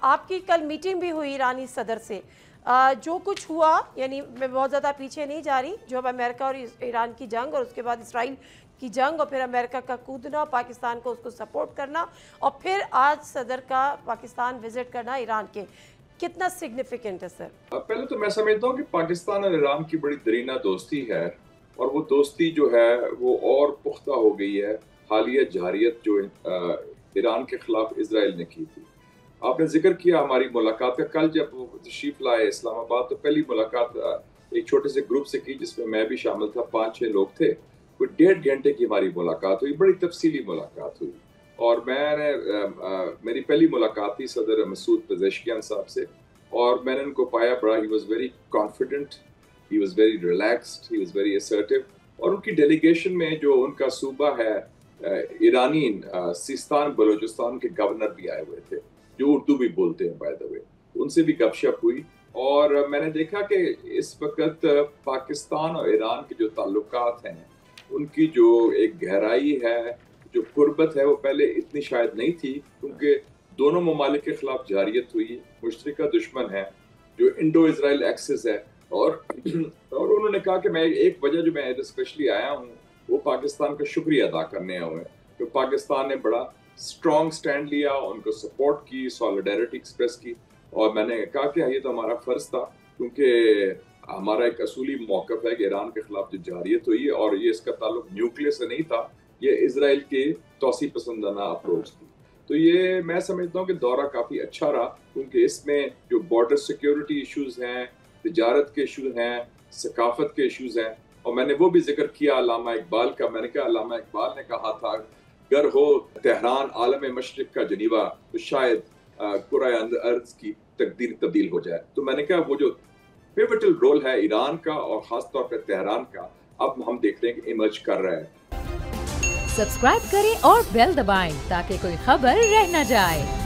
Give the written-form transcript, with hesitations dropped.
آپ کی کل میٹنگ بھی ہوئی ایرانی صدر سے، جو کچھ ہوا، یعنی میں بہت زیادہ پیچھے نہیں جا رہی، جو اب امریکہ اور ایران کی جنگ اور اس کے بعد اسرائیل کی جنگ اور پھر امریکہ کا کودنا، پاکستان کو اس کو سپورٹ کرنا، اور پھر آج صدر کا پاکستان وزٹ کرنا ایران کے، کتنا سگنیفیکنٹ ہے سر؟ پہلے تو میں سمجھتا ہوں کہ پاکستان اور ایران کی بڑی درینہ دوستی ہے، اور وہ دوستی جو ہے وہ اور پختہ ہو گئی ہے حالیہ جارحیت جو ایران کے خلاف اسرائیل نے کی تھی۔ آپ نے ذکر کیا ہماری ملاقات کا، کل جب وہ تشریف لائے اسلام آباد تو پہلی ملاقات ایک چھوٹے سے گروپ سے کی جس میں بھی شامل تھا، 5-6 لوگ تھے۔ کوئی 1.5 گھنٹے کی ہماری ملاقات ہوئی، بڑی تفصیلی ملاقات ہوئی، اور میری پہلی ملاقات تھی صدر مسعود پزیشکیان صاحب سے، اور میں نے ان کو پایا بڑا he was very confident, he was very relaxed, he was very assertive, اور ان کی ڈیلیگیشن میں جو ان کا صوبہ ہے ایرانین، سیستان بلوچستان کے گورنر بھی آئے ہوئے تھے جو اردو بھی بولتے ہیں بائی دا وے، ان سے بھی گپ شپ ہوئی، اور میں نے دیکھا کہ اس وقت پاکستان اور ایران کے جو تعلقات ہیں ان کی جو ایک گہرائی ہے، جو قربت ہے، وہ پہلے اتنی شاید نہیں تھی، کیونکہ دونوں ممالک کے خلاف جارحیت ہوئی، مشترکہ دشمن ہے جو انڈو اسرائیل ایکسس ہے، اور انہوں نے کہا کہ میں ایک وجہ جو میں اسپیشلی آیا ہوں وہ پاکستان کا شکریہ ادا کرنے آئے ہیں کہ پاکستان نے بڑا اسٹرانگ سٹینڈ لیا، ان کو سپورٹ کی، سولیڈیرٹی ایکسپریس کی، اور میں نے کہا کہ یہ تو ہمارا فرض تھا، کیونکہ ہمارا ایک اصولی موقف ہے کہ ایران کے خلاف جو جارحیت ہوئی ہے، اور یہ اس کا تعلق نیوکلیئر سے نہیں تھا، یہ اسرائیل کے توسیع پسندانہ اپروچ تھی۔ تو یہ میں سمجھتا ہوں کہ دورہ کافی اچھا رہا، کیونکہ اس میں جو بارڈر سیکیورٹی ایشوز ہیں، تجارت کے ایشوز ہیں، ثقافت کے ایشوز ہیں، اور میں نے وہ بھی ذکر کیا علامہ اقبال کا۔ میں نے کہا علامہ اقبال نے کہا تھا گر ہو تہران عالم مشرق کا جنیوا تو شاید کرۂ ارض کی تقدیر تبدیل ہو جائے۔ تو میں نے کہا وہ جو پیوٹل رول ہے ایران کا اور خاص طور پہ تہران کا، اب ہم دیکھتے ہیں کہ ایمرج کر رہا ہے۔ سبسکرائب کریں اور بیل دبائیں تاکہ کوئی خبر رہ نہ جائے۔